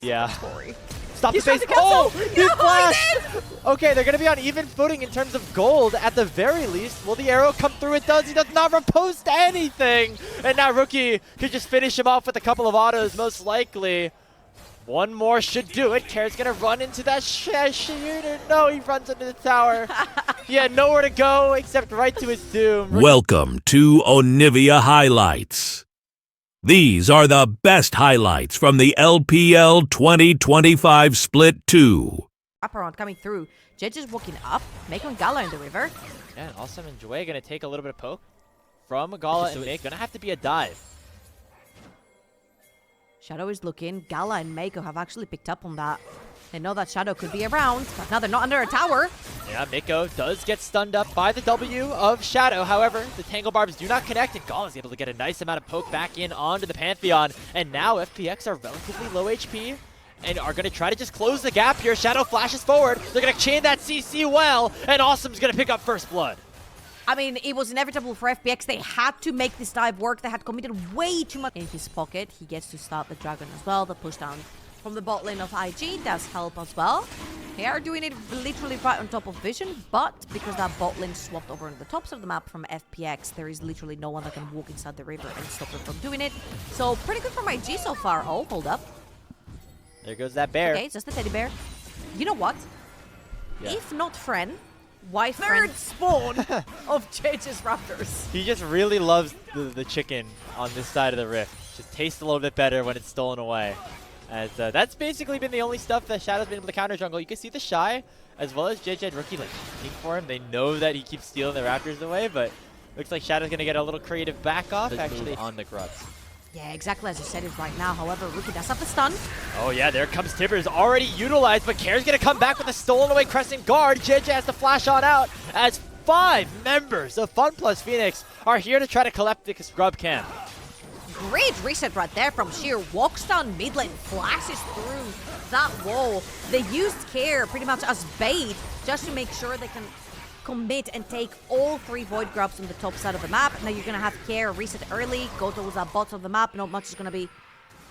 Yeah. Story. Stop the He's trying base. to cancel. Oh, he No, flashed. Okay, they're going to be on even footing in terms of gold at the very least. Will the arrow come through? It does. He does not repost anything. And now Rookie could just finish him off with a couple of autos, most likely. One more should do it. Carrot's going to run into that shooter. No, he runs into the tower. He had nowhere to go except right to his doom. Welcome to Onivia Highlights. These are the best highlights from the LPL 2025 Split 2. Wraparound coming through. Jedge is walking up, making Gala in the river. Yeah, and Awesome and Joy going to take a little bit of poke from Gala and Make. Going to have to be a dive. Shadow is looking. Gala and Mako have actually picked up on that. They know that Shadow could be around, but now they're not under a tower. Yeah, Mako does get stunned up by the W of Shadow. However, the Tangle Barbs do not connect, and Gala is able to get a nice amount of poke back in onto the Pantheon. And now FPX are relatively low HP and are going to try to just close the gap here. Shadow flashes forward. They're going to chain that CC well, and Awesome's going to pick up first blood. I mean, it was inevitable for FPX. They had to make this dive work. They had committed way too much in his pocket. He gets to start the Dragon as well. The push down from the bot lane of IG does help as well. They are doing it literally right on top of Vision, but because that bot lane swapped over on the tops of the map from FPX, there is literally no one that can walk inside the river and stop them from doing it. So pretty good from IG so far. Oh, hold up. There goes that bear. Okay, it's just a teddy bear. You know what? Yeah. If not friend, why third spawn of JJ's Raptors? He just really loves the chicken on this side of the rift. Just tastes a little bit better when it's stolen away. As that's basically been the only stuff that Shadow's been able to counter jungle. You can see the Shy, as well as JJ and Rookie, like, looking for him. They know that he keeps stealing the Raptors away, but looks like Shadow's going to get a little creative back off, actually, on the Grubs. Yeah, exactly as you said it right now. However, Rookie does have the stun. Oh yeah, there comes Tibbers, already utilized, but Kair's going to come back with a stolen away Crescent Guard. JJ has to flash on out as 5 members of FunPlus Phoenix are here to try to collect the Scrub camp. Great reset right there from Sheer. Walks down mid lane, flashes through that wall. They used Care pretty much as bait just to make sure they can commit and take all 3 Void Grubs on the top side of the map. Now you're going to have Care reset early, go towards that bottom of the map. Not much is going to be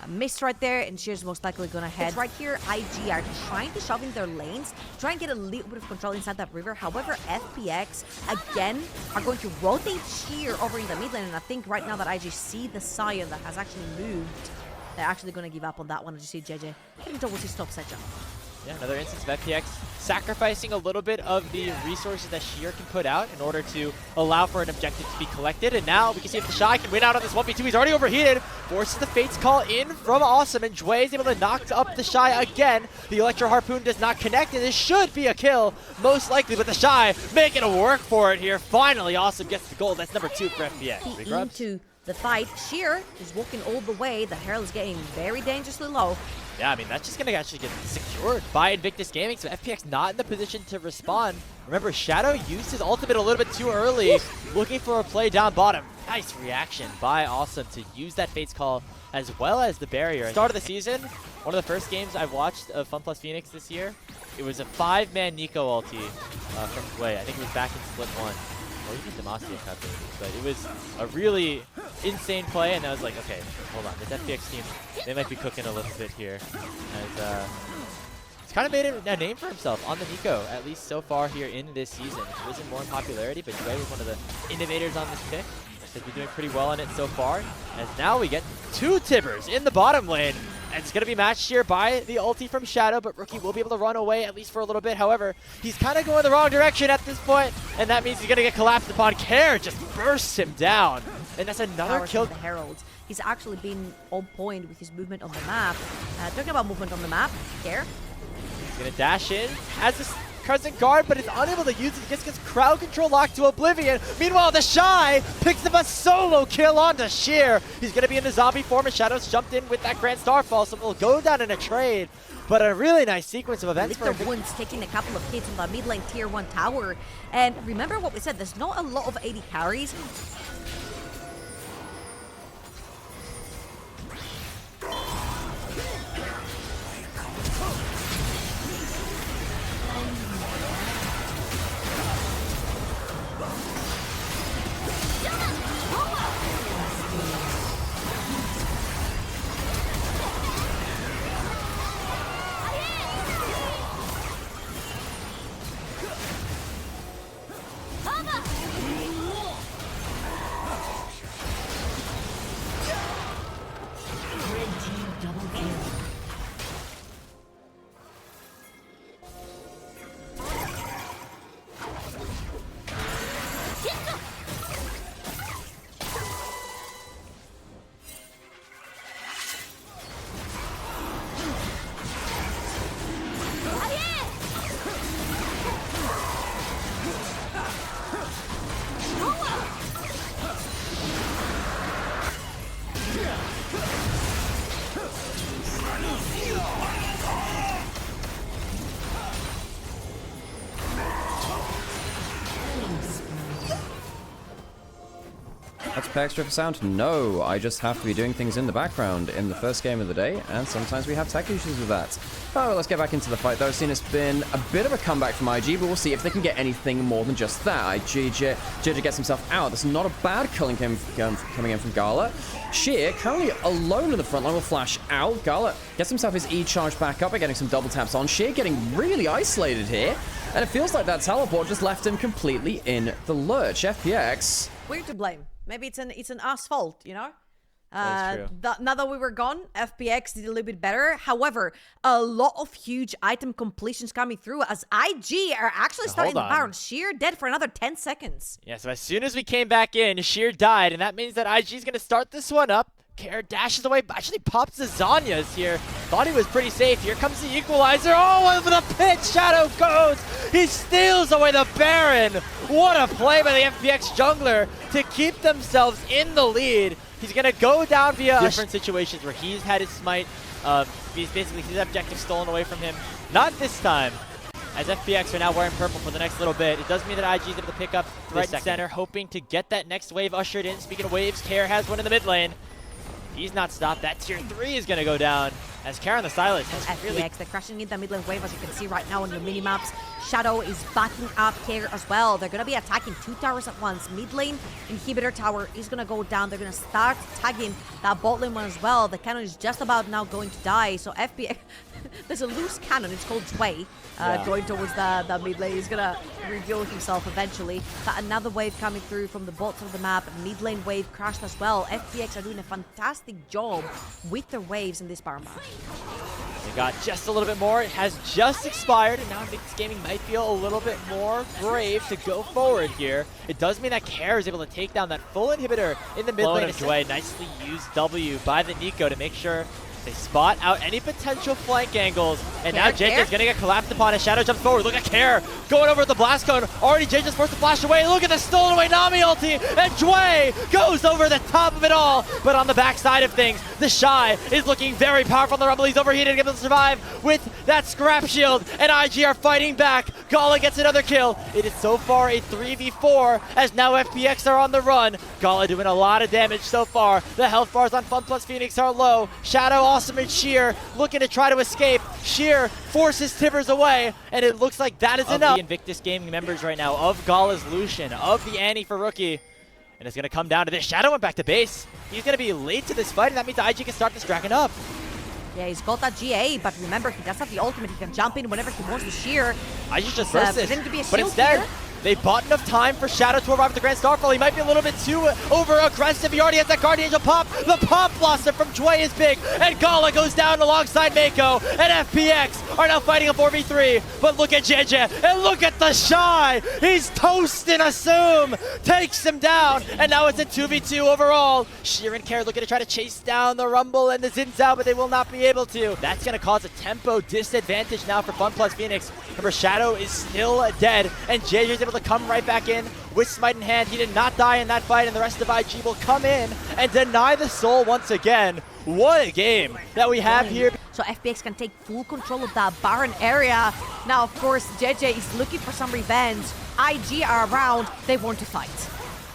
missed right there, and Sheer's most likely going to head. It's right here, IG are trying to shove in their lanes, try and get a little bit of control inside that river. However, FPX, again, are going to rotate Sheer over in the mid lane, and I think right now that IG see the Scion that has actually moved, they're actually going to give up on that one. As you see JJ heading towards his top section. Yeah, another instance of FPX sacrificing a little bit of the resources that Sheer can put out in order to allow for an objective to be collected. And now we can see if the Shy can win out on this 1v2. He's already overheated. Forces the Fates call in from Awesome, and Jue is able to knock up the Shy again. The Electro Harpoon does not connect, and this should be a kill, most likely, but the Shy making a work for it here. Finally, Awesome gets the gold. That's number 2 for FPX. Into the fight. Sheer is walking all the way. The Herald is getting very dangerously low. Yeah, I mean, that's just going to actually get secured by Invictus Gaming, so FPX not in the position to respond. Remember, Shadow used his ultimate a little bit too early, looking for a play down bottom. Nice reaction by Awesome to use that Fates call as well as the barrier. Start of the season, one of the first games I've watched of FunPlus Phoenix this year, it was a 5-man Nico ulti from Jue. I think it was back in Split 1. Or even Demacia Cup, but it was a really insane play, and I was like, okay, hold on, this FPX team, they might be cooking a little bit here. As he's kind of made a name for himself on the Nico, at least so far here in this season. It's risen more in popularity, but Jue was one of the innovators on this pick. He's been doing pretty well on it so far. As now we get 2 Tibbers in the bottom lane. And it's going to be matched here by the ulti from Shadow, but Rookie will be able to run away at least for a little bit. However, he's kind of going the wrong direction at this point, and that means he's going to get collapsed upon. Care just bursts him down, and that's another kill. The Herald. He's actually been on point with his movement on the map. Talking about movement on the map, Care. He's going to dash in, has this Crescent Guard, but is unable to use it. He just gets crowd control locked to Oblivion. Meanwhile, the Shy picks up a solo kill onto Sheer. He's going to be in the zombie form, and Shadows jumped in with that Grand Starfall, so it'll go down in a trade. But a really nice sequence of events for Wounds taking a couple of hits on the mid lane tier 1 tower. And remember what we said, there's not a lot of 80 carries. FPX drift sound? No, I just have to be doing things in the background in the first game of the day, and sometimes we have tech issues with that. Oh, let's get back into the fight though. I've seen it's been a bit of a comeback from IG, but we'll see if they can get anything more than just that. JJ gets himself out. That's not a bad killing coming in from Gala. Sheer, currently alone in the front line, will flash out. Gala gets himself his E charge back up by getting some double taps on. Sheer getting really isolated here, and it feels like that teleport just left him completely in the lurch. FPX. We're to blame. Maybe it's an us fault, you know? That's true. Now that we were gone, FPX did a little bit better. However, a lot of huge item completions coming through as IG are actually starting the Baron. Sheer dead for another 10 seconds. Yeah, so as soon as we came back in, Sheer died, and that means that IG's going to start this one up. Care dashes away, actually pops the Zanya's here. Thought he was pretty safe. Here comes the equalizer. Oh, over the pit, Shadow goes. He steals away the Baron. What a play by the FPX jungler to keep themselves in the lead. He's gonna go down via different situations where he's had his smite. He's basically his objective stolen away from him. Not this time, as FPX are now wearing purple for the next little bit. It does mean that IG is able to pick up right center, hoping to get that next wave ushered in. Speaking of waves, Care has one in the mid lane. He's not stopped. That tier 3 is going to go down as Care on the Silas has FPX, they're crushing in the mid lane wave, as you can see right now on your mini-maps. Shadow is backing up Care as well. They're going to be attacking 2 towers at once. Mid lane inhibitor tower is going to go down. They're going to start tagging that bot lane one as well. The cannon is just about now going to die. So FPX, there's a loose cannon. It's called Zway. Going towards the mid lane. He's going to reveal himself eventually. But another wave coming through from the bottom of the map. Mid lane wave crashed as well. FPX are doing a fantastic job with their waves in this Baron map. They got just a little bit more. It has just expired, and now Invictus Gaming might feel a little bit more brave to go forward here. It does mean that Care is able to take down that full inhibitor in the mid lane of Joy. Nicely used W by the Nico to make sure they spot out any potential flank angles. And now JJ is going to get collapsed upon as Shadow jumps forward. Look at Care going over the blast cone. Already JJ's forced to flash away. Look at the stolen away Nami ulti. And Jway goes over the top of it all. But on the backside of things, the Shy is looking very powerful on the Rumble. He's overheated, able to survive with that scrap shield. And IG are fighting back. Gala gets another kill. It is so far a 3v4 as now FPX are on the run. Gala doing a lot of damage so far. The health bars on FunPlus Phoenix are low. Shadow awesome and Sheer looking to try to escape. Sheer forces Tibbers away, and it looks like that is enough. The Invictus Gaming members right now of Gala's Lucian, of the Annie for Rookie. And it's going to come down to this. Shadow went back to base. He's going to be late to this fight, and that means IG can start this dragon up. Yeah, he's got that GA, but remember, he does have the ultimate. He can jump in whenever he wants to Sheer. IG just bursts this, but instead, they bought enough time for Shadow to arrive at the Grand Starfall. He might be a little bit too over-aggressive. He already has that Guardian Angel pop. The pop blossom from Jway is big. And Gala goes down alongside Mako. And FPX are now fighting a 4v3. But look at JJ. And look at the Shy. He's toasting Assume. Takes him down. And now it's a 2v2 overall. Sheer and Care looking to try to chase down the Rumble and the Xin Zhao, but they will not be able to. That's going to cause a tempo disadvantage now for FunPlus Phoenix. Remember, Shadow is still dead. And JJ is able to come right back in with smite in hand. He did not die in that fight, and the rest of IG will come in and deny the soul once again. What a game that we have here. So FPX can take full control of that Baron area. Now, of course, JJ is looking for some revenge. IG are around. They want to fight.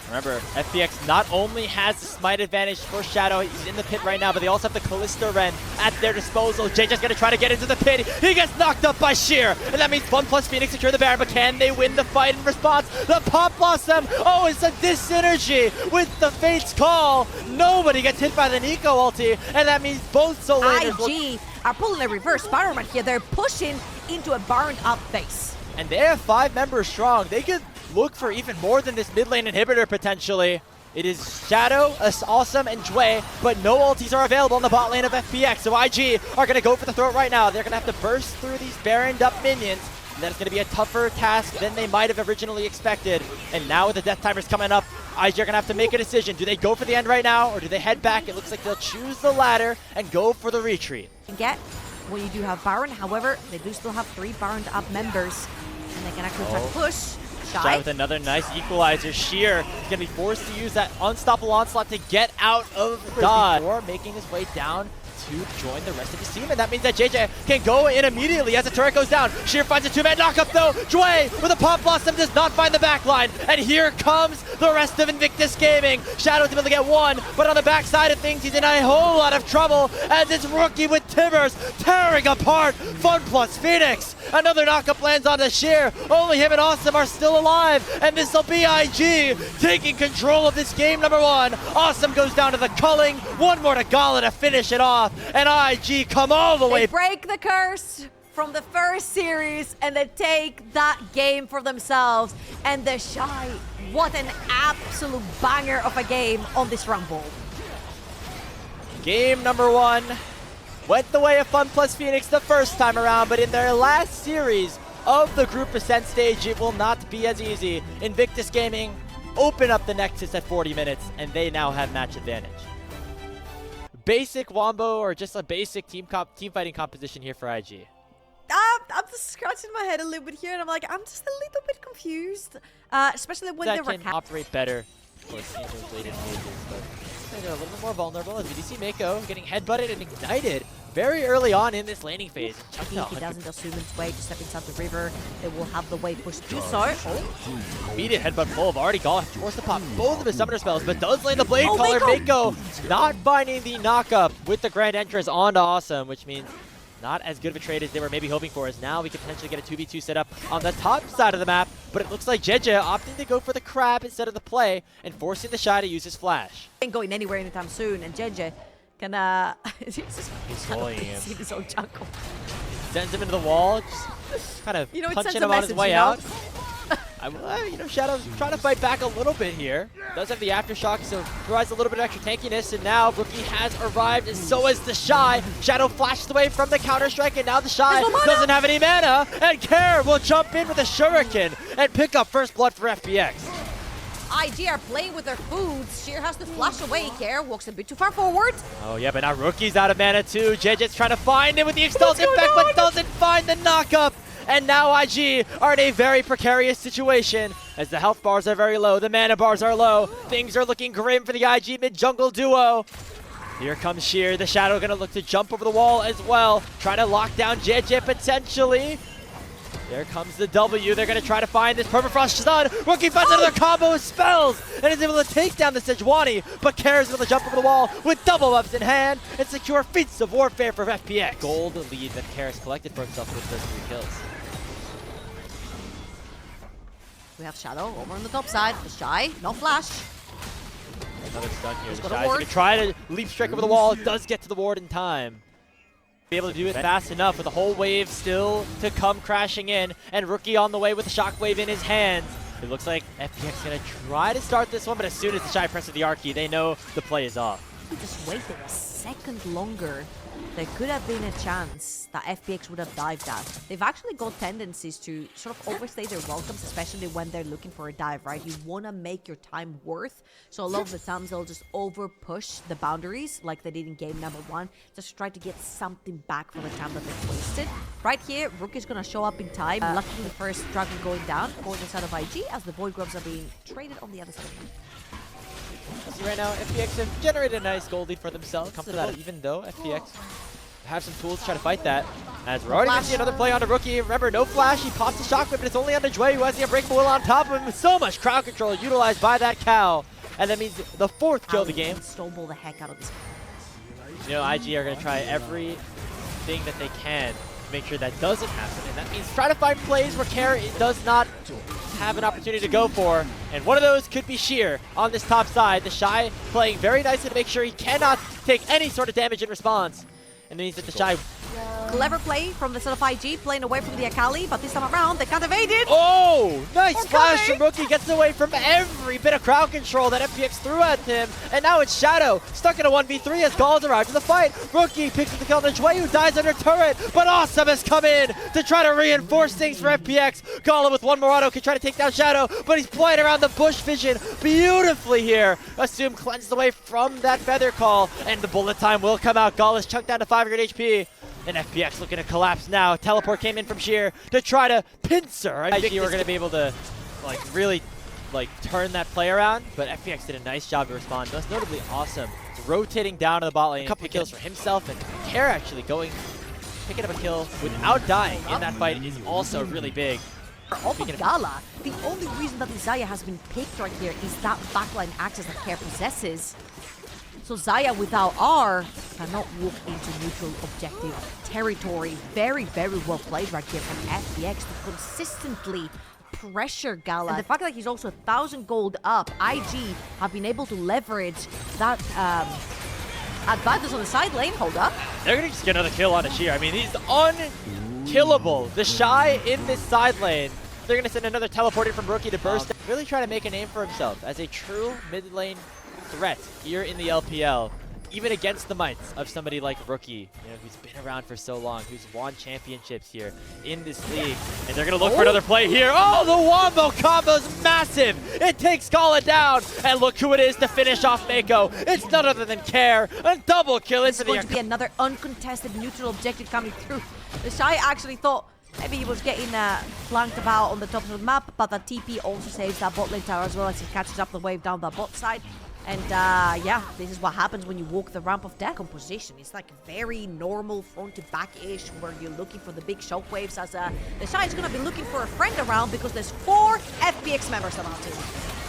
Remember, FPX not only has the smite advantage for Shadow, he's in the pit right now, but they also have the Callisto Ren at their disposal. JJ's gonna try to get into the pit. He gets knocked up by Sheer, and that means FunPlus Phoenix secure the Baron, but can they win the fight in response? The Pop Blossom, oh, it's a dis-synergy with the Fate's Call. Nobody gets hit by the Nico ulti, and that means both solo laners IG are pulling a reverse Baron right here. They're pushing into a Baron up base. And they have 5 members strong. They could look for even more than this mid lane inhibitor potentially. It is Shadow, Awesome, and Jway, but no ultis are available in the bot lane of FPX, so IG are going to go for the throat right now. They're going to have to burst through these Baroned up minions, and that's going to be a tougher task than they might have originally expected. And now with the death timers coming up, IG are going to have to make a decision. Do they go for the end right now, or do they head back? It looks like they'll choose the latter and go for the retreat. Get when you do have Baron, however, they do still have 3 Baroned up members, and they can actually try to push. Shy with another nice equalizer. Sheer is going to be forced to use that unstoppable onslaught to get out of dodge. Or making his way down to join the rest of his team, and that means that JJ can go in immediately as the turret goes down. Sheer finds a two-man knockup though. Dway with a pop blossom does not find the backline, and here comes the rest of Invictus Gaming. Shadow's able to get one, but on the backside of things, he's in a whole lot of trouble as it's Rookie with Timbers tearing apart FunPlus Phoenix. Another knockup lands on the Sheer. Only him and Awesome are still alive, and this will be IG taking control of this game number one. Awesome goes down to the culling, one more to Gala to finish it off, and IG come all the way. They break the curse from the first series, and they take that game for themselves. And the Shy, what an absolute banger of a game on this Rumble. Game number one went the way of FunPlus Phoenix the first time around, but in their last series of the group ascent stage, it will not be as easy. Invictus Gaming open up the Nexus at 40 minutes, and they now have match advantage. Basic wombo or just a basic team fighting composition here for IG? I'm just scratching my head a little bit here, and I'm like, I'm just a little bit confused, especially when that they can operate better. Of course, in those later stages, but they're a little bit more vulnerable as we do see Mako getting headbutted and ignited very early on in this laning phase. If he doesn't assume its way to step inside the river, they will have the way pushed to do so. Immediate headbutt pull of already gone forced to pop both of his summoner spells, but does land the blade caller. Mako not finding the knockup with the grand entrance onto Awesome, which means not as good of a trade as they were maybe hoping for, as now we could potentially get a 2v2 set up on the top side of the map, but it looks like JJ opting to go for the crab instead of the play and forcing the Shy to use his flash. Ain't going anywhere anytime soon, and JJ can he's bullying him. his own jungle. Sends him into the wall, just kind of punching him on his way out. Shadow's trying to fight back a little bit here. Does have the aftershock, so provides a little bit of extra tankiness, and now Rookie has arrived, and so is the Shy. Shadow flashes away from the counter-strike, and now the Shy doesn't have any mana, and Care will jump in with a shuriken and pick up first blood for FPX. IG are playing with their foods. Sheer has to flash away. Care walks a bit too far forward. Oh yeah, but now Rookie's out of mana too. JJ's trying to find him with the explosive effect, but doesn't find the knockup. And now IG are in a very precarious situation as the health bars are very low, the mana bars are low. Things are looking grim for the IG mid-jungle duo. Here comes Sheer, the Shadow gonna look to jump over the wall as well. Trying to lock down JJ potentially. There comes the W, they're gonna try to find this Permafrost stun. Rookie finds another combo of spells and is able to take down the Sejuani, but Care is able to jump over the wall with double ups in hand and secure feats of warfare for FPX. Gold lead that Care has collected for himself with those 3 kills. We have Shadow over on the top side. The Shy, no flash. Another stun here. He's The got a Shy's ward. gonna try to leap strike over the wall. It does get to the ward in time. Be able to do it fast enough with the whole wave still to come crashing in, and Rookie on the way with the shockwave in his hands. It looks like FPX gonna try to start this one, but as soon as the Shy presses the R key, they know the play is off. If we just waited a second longer, there could have been a chance that FPX would have dived that. They've actually got tendencies to sort of overstay their welcomes, especially when they're looking for a dive, right? You want to make your time worth. So a lot of the times they'll just over push the boundaries like they did in game number 1, just to try to get something back from the time that they've wasted. Right here, Rookie's going to show up in time. Luckily the first dragon going down, going inside of IG as the Void Grubs are being traded on the other side. See right now, FPX have generated a nice gold lead for themselves. Come to that, even though FPX have some tools to try to fight that. As we're already going to see another play onto Rookie. Remember, no flash. He pops the shockwave, but it's only onto Dway, who has the Unbreakable Will on top of him. So much crowd control utilized by that cow. And that means the 4th kill of the game. Snowball the heck out of this. IG are going to try everything that they can to make sure that doesn't happen. And that means try to find plays where Care does not have an opportunity to go for. And one of those could be Sheer on this top side. The Shy playing very nicely to make sure he cannot take any sort of damage in response. And means that the Shy... Clever play from the sort of IG, playing away from the Akali, but this time around, they can't evade it. Oh! Nice flash from Rookie, gets away from every bit of crowd control that FPX threw at him. And now it's Shadow, stuck in a 1v3 as Gall's arrived to the fight. Rookie picks up the kill on Dway, who dies under turret, but Awesome has come in to try to reinforce things for FPX. Gala with one more auto can try to take down Shadow, but he's playing around the bush vision beautifully here. Assume cleansed away from that feather call, and the bullet time will come out. Gala's chunked down to 500 HP. And FPX looking to collapse now. Teleport came in from Sheer to try to pincer. I think we're going to be able to really turn that play around, but FPX did a nice job to respond. Most notably Awesome. It's rotating down to the bot lane. A couple of kills for himself and Care actually picking up a kill without dying in that fight is also really big. Off of Gala, the only reason that Xayah has been picked right here is that backline access that Care possesses. So Xayah without R cannot walk into neutral objective territory. Very, very well played right here from FPX to consistently pressure Gala. And the fact that he's also 1,000 gold up, IG have been able to leverage that advantage on the side lane. Hold up. They're going to just get another kill on Ashir. I mean, he's unkillable. The Shy in this side lane. They're going to send another teleporting from Rookie to burst. Really try to make a name for himself as a true mid lane threat here in the LPL. Even against the mights of somebody like Rookie, who's been around for so long, who's won championships here in this league. And they're going to look for another play here. Oh, the Wombo combo's massive. It takes Gala down. And look who it is to finish off Mako. It's none other than Care. A double kill into the... It's going to be another uncontested neutral objective coming through. The Shy actually thought maybe he was getting flanked about on the top of the map, but the TP also saves that bot lane tower as well as he catches up the wave down the bot side. And yeah, this is what happens when you walk the ramp of death. Composition, it's like very normal front to back-ish where you're looking for the big shockwaves as the Shy is going to be looking for a friend around because there's 4 FPX members around him.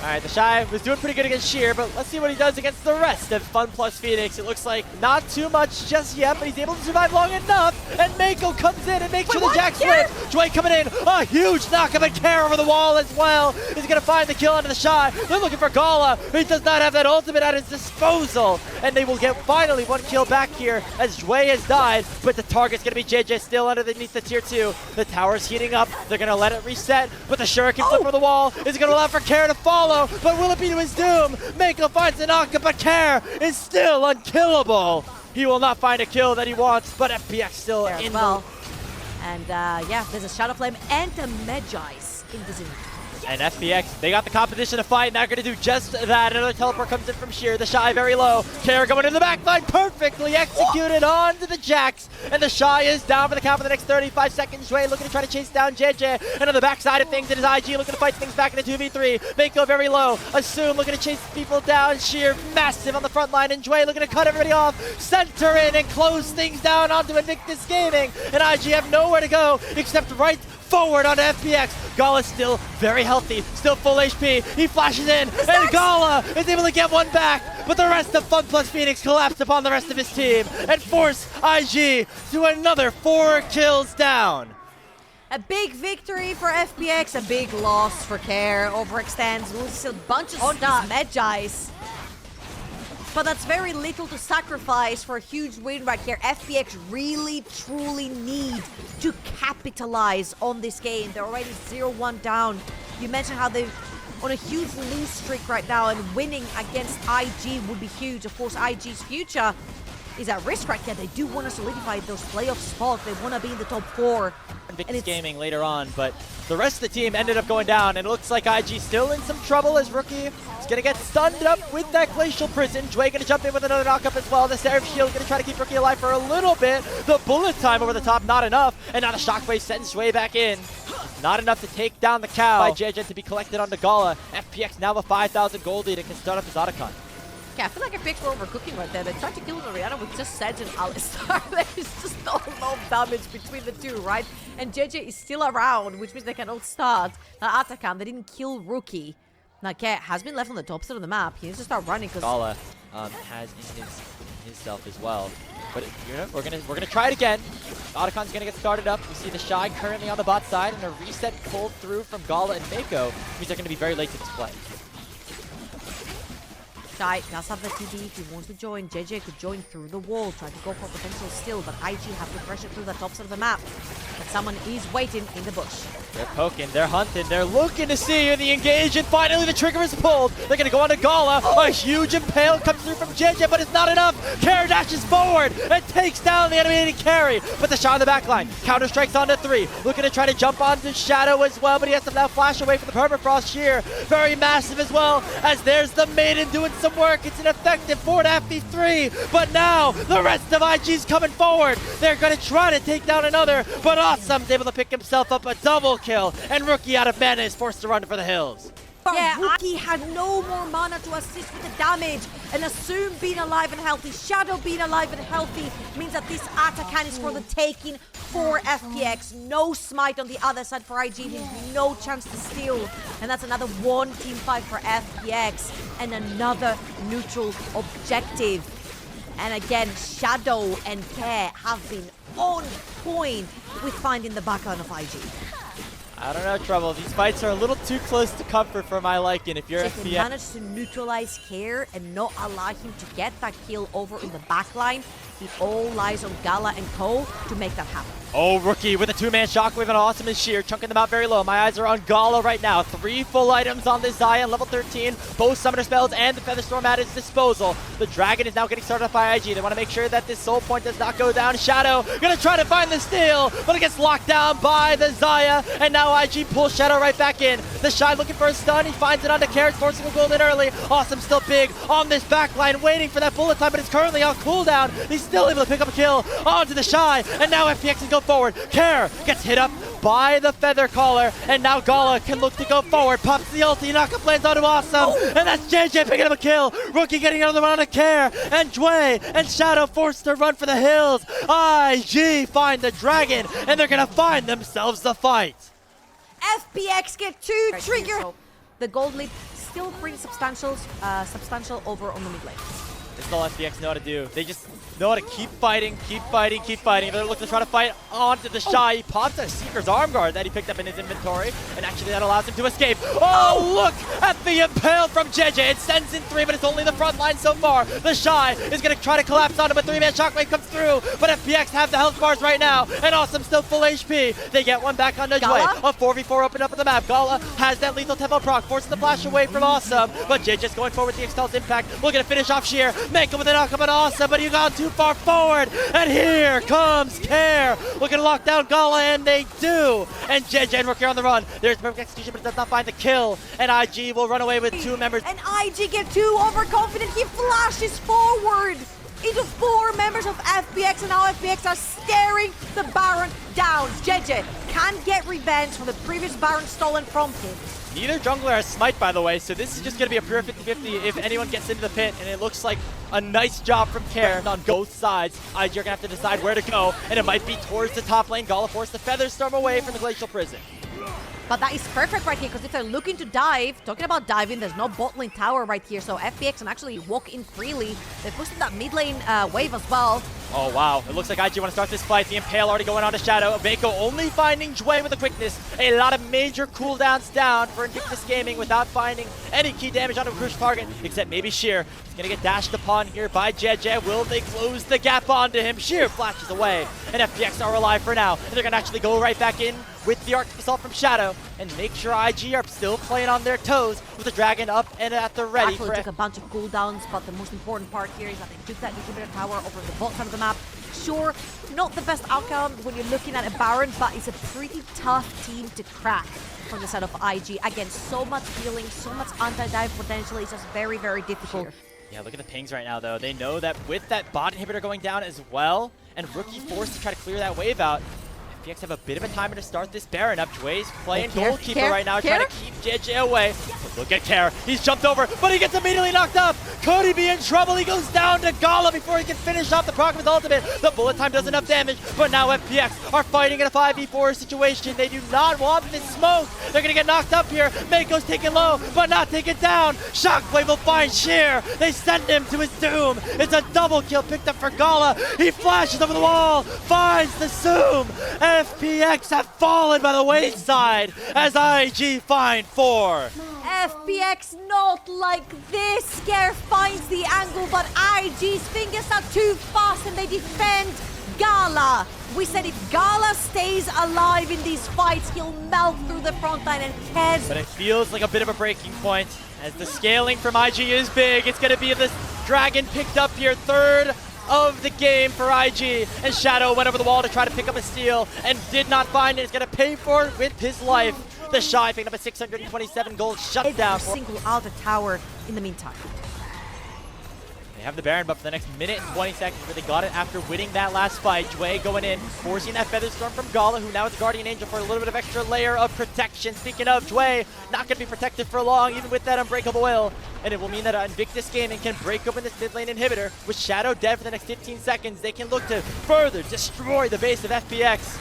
Alright, the Shy was doing pretty good against Sheer, but let's see what he does against the rest of FunPlus Phoenix. It looks like not too much just yet, but he's able to survive long enough. And Mako comes in and makes sure the Jack slip. Dwayne coming in, a huge knock-up and Care over the wall as well. He's going to find the kill onto the Shy. They're looking for Gala. He does not have that ultimate at his disposal. And they will get finally 1 kill back here as Dwayne has died, but the target's going to be JJ still underneath the tier 2. The tower's heating up. They're going to let it reset, but the Shuriken flip for the wall is going to allow for Care to follow. But will it be to his doom? Mako finds the knock-up, but Care is still unkillable. He will not find a kill that he wants, but FPX still in well. And yeah, there's a Shadow Flame and a Magi's in the zone. And FPX, they got the competition to fight, and they're going to do just that. Another teleport comes in from Sheer. The Shy very low. Care going in the backline, perfectly executed onto the Jax. And the Shy is down for the count for the next 35 seconds. Dwayne looking to try to chase down JJ. And on the backside of things, it is IG looking to fight things back in a 2v3. Mako very low. Assume looking to chase people down. Sheer massive on the front line. And Dwayne looking to cut everybody off. Center in and close things down onto Invictus Gaming. And IG have nowhere to go except right forward on FPX. Gala still very healthy, still full HP. He flashes in, and Gala is able to get one back, but the rest of FunPlus Phoenix collapsed upon the rest of his team and force IG to another 4 kills down. A big victory for FPX, a big loss for Care. Overextends, loses a bunch of stuff. Magi's. But that's very little to sacrifice for a huge win right here. FPX really, truly need to capitalize on this game. They're already 0-1 down. You mentioned how they're on a huge lose streak right now, and winning against IG would be huge. Of course, IG's future is at risk right here. They do want to solidify those playoff spots. They want to be in the top 4. Invictus Gaming later on, but the rest of the team ended up going down, and it looks like IG still in some trouble as Rookie is going to get stunned up with that Glacial Prison. Dwayne going to jump in with another knock-up as well. The Seraph Shield going to try to keep Rookie alive for a little bit. The bullet time over the top, not enough, and now the Shockwave sends Dwayne back in. Not enough to take down the cow by JJ to be collected onto Gala. FPX now a 5,000 gold lead and can start up his Otacon. Yeah, I feel like FPX were overcooking right there. They tried to kill Mariana with just Sedge and Alistar. There's just not enough damage between the two, right? And JJ is still around, which means they can all start that Atakan. They didn't kill Rookie. Now, Cat has been left on the top side of the map. He needs to start running because Gala has in himself as well. But we're gonna try it again. Otacon's gonna get started up. We see the Shy currently on the bot side, and a reset pulled through from Gala and Mako means they're gonna be very late to this play. Shy does have the TD if he wants to join. JJ could join through the wall, try to go for potential steal, but IG have to pressure through the top side of the map. But someone is waiting in the bush. They're poking, they're hunting, they're looking to see the engage, and finally the trigger is pulled. They're gonna go on to Gala. A huge impale comes through from JJ, but it's not enough. Care dashes forward and takes down the animated carry. But the shot on the back line. Counter strikes onto 3. Looking to try to jump onto Shadow as well, but he has to now flash away from the Permafrost Sheer. Very massive as well, as there's the Maiden doing some work. It's an effective 4-3, but now the rest of IG's coming forward. They're gonna try to take down another, but Awesome's able to pick himself up a double kill, and Rookie out of mana is forced to run for the hills. But Rookie had no more mana to assist with the damage. And Assume being alive and healthy, Shadow being alive and healthy means that this Atakan is for the taking for FPX. No smite on the other side for IG, means no chance to steal. And that's another one team fight for FPX and another neutral objective. And again, Shadow and Care have been on point with finding the backline of IG. I don't know, Trouble. These fights are a little too close to comfort for my liking. If you're If they FPX, manage to neutralize Care and not allow him to get that kill over in the backline, it all lies on Gala and Cole to make that happen. oh, Rookie with a two-man shockwave and awesome and sheer, chunking them out very low. My eyes are on Gala right now. 3 full items on this Zion, level 13. Both summoner spells and the Featherstorm at his disposal. The Dragon is now getting started by IG. They want to make sure that this soul point does not go down. Shadow gonna try to find the steal, but it gets locked down by the Zaya. And now IG pulls Shadow right back in. The Shy looking for a stun. He finds it onto Carrot, forcing a gold in early. Awesome still big on this backline, waiting for that bullet time, but it's currently on cooldown. He's still able to pick up a kill onto the Shy, and now FPX can go forward. Care gets hit up by the Feather Caller, and now Gala can look to go forward. Pops the ulti, knockup lands onto Awesome, and that's JJ picking up a kill. Rookie getting another one on Care, and Dway and Shadow forced to run for the hills. IG find the Dragon, and they're gonna find themselves the fight. FPX get 2 trigger. So the gold lead still pretty substantial over on the mid lane. This is all FPX know how to do. They just know how to keep fighting, keep fighting, keep fighting. They're looking to try to fight onto the Shy. He pops a Seeker's arm guard that he picked up in his inventory, and actually that allows him to escape. Oh, look at the impale from JJ. It sends in 3, but it's only the front line so far. The Shy is going to try to collapse on him. A 3-man shockwave comes through, but FPX have the health bars right now, and Awesome still full HP. They get one back on Dway. A 4v4 opened up on the map. Gala has that lethal tempo proc, forces the flash away from Awesome, but JJ's going forward with the Expel's impact. Looking to finish off Sheer. Make him with a knockup on Awesome, but he got too far forward, and here comes Care. Looking to lock down Gala, and they do. And JJ and Rookie are on the run. There's perfect execution, but it does not find the kill, and IG will run away with 2 members. And IG get 2 overconfident. He flashes forward into 4 members of FPX, and now FPX are staring the Baron down. JJ can get revenge for the previous Baron stolen from him. Neither jungler has smite, by the way, so this is just going to be a pure 50-50 if anyone gets into the pit, and it looks like a nice job from Care on both sides. IG are going to have to decide where to go, and it might be towards the top lane. Gala forced the Featherstorm away from the Glacial Prison. But that is perfect right here, because if they're looking to dive, talking about diving, there's no bot lane tower right here, so FPX can actually walk in freely. They're pushing that mid lane wave as well. Oh, wow. It looks like IG want to start this fight. The Impale already going on to Shadow. Mako only finding Dway with the quickness. A lot of major cooldowns down for Invictus Gaming without finding any key damage on a crucial target, except maybe Sheer. He's going to get dashed upon here by JJ. Will they close the gap onto him? Sheer flashes away, and FPX are alive for now. And they're going to actually go right back in with the Arctic Assault from Shadow and make sure IG are still playing on their toes with the Dragon up and at the ready. Actually took a bunch of cooldowns, but the most important part here is that they took that inhibitor tower over the bot side of the map. Sure, not the best outcome when you're looking at a Baron, but it's a pretty tough team to crack from the side of IG. Again, so much healing, so much anti-dive potential. It's just very, very difficult. Yeah, look at the pings right now, though. They know that with that bot inhibitor going down as well, and Rookie forced to try to clear that wave out, FPX have a bit of a timer to start this Baron up. Dway's playing goalkeeper right now, trying to keep JJ away. But look at Care. He's jumped over, but he gets immediately knocked up. Could he be in trouble? He goes down to Gala before he can finish off the proc of his ultimate. The bullet time does enough damage, but now FPX are fighting in a 5v4 situation. They do not want this smoke. They're going to get knocked up here. Mako's taken low, but not taken down. Shockwave will find Sheer. They send him to his doom. It's a double kill picked up for Gala. He flashes over the wall, finds the Zoom. FPX have fallen by the wayside as IG find 4. FPX not like this. Scare finds the angle, but IG's fingers are too fast and they defend Gala. We said if Gala stays alive in these fights, he'll melt through the front line and Kez. But it feels like a bit of a breaking point as the scaling from IG is big. It's going to be this Dragon picked up here, 3rd of the game for IG, and Shadow went over the wall to try to pick up a steal and did not find it. He's going to pay for it with his life. The Shy picked up a 627 gold shutdown. Single out the tower in the meantime. have the Baron buff for the next minute and 20 seconds, where they got it after winning that last fight. Jue going in, forcing that Feather Storm from Gala, who now is a Guardian Angel for a little bit of extra layer of protection. Speaking of, Jue not going to be protected for long, even with that Unbreakable Oil. And it will mean that Invictus Gaming can break open this mid lane inhibitor. With Shadow dead for the next 15 seconds, they can look to further destroy the base of FPX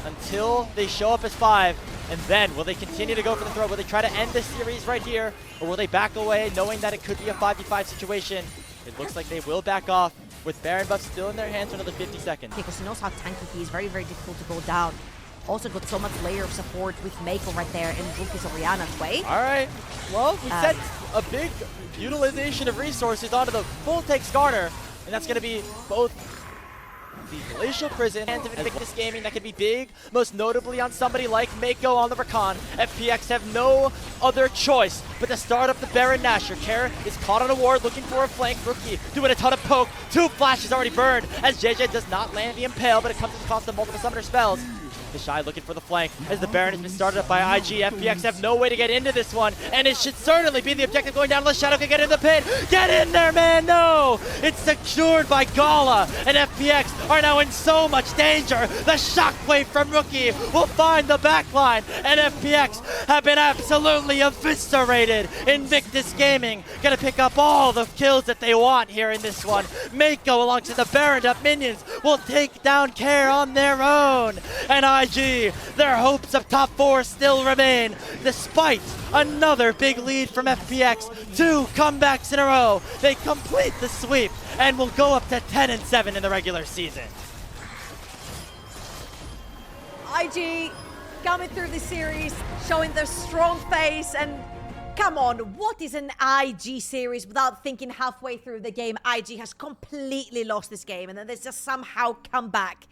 until they show up as 5. And then, will they continue to go for the throw? Will they try to end this series right here? Or will they back away, knowing that it could be a 5v5 situation? It looks like they will back off, with Baron buff still in their hands for another 50 seconds. Because he knows how tanky he is. Very, very difficult to go down. Also got so much layer of support with Mako right there and Rookies Oriana Tway. All right. Well, we set a big utilization of resources onto the full take Skarner, and that's going to be both the Glacial Prison and Invictus Gaming. That could be big, most notably on somebody like Mako on the Rakan. FPX have no other choice but to start up the Baron Nashor. Kara is caught on a ward, looking for a flank. Rookie doing a ton of poke. 2 flashes already burned, as JJ does not land the Impale, but it comes at the cost of multiple summoner spells. The Shy looking for the flank, as the Baron has been started up by IG. FPX have no way to get into this one, and it should certainly be the objective going down unless Shadow can get in the pit. Get in there, man! No! It's secured by Gala, and FPX are now in so much danger. The shockwave from Rookie will find the backline, and FPX have been absolutely eviscerated. Invictus Gaming gonna pick up all the kills that they want here in this one. Mako alongside the Baron up minions will take down Care on their own, and IG, their hopes of top 4 still remain, despite another big lead from FPX. 2 comebacks in a row. They complete the sweep and will go up to 10-7 in the regular season. IG coming through the series, showing their strong face, and come on, what is an IG series without thinking halfway through the game IG has completely lost this game and then they just somehow come back.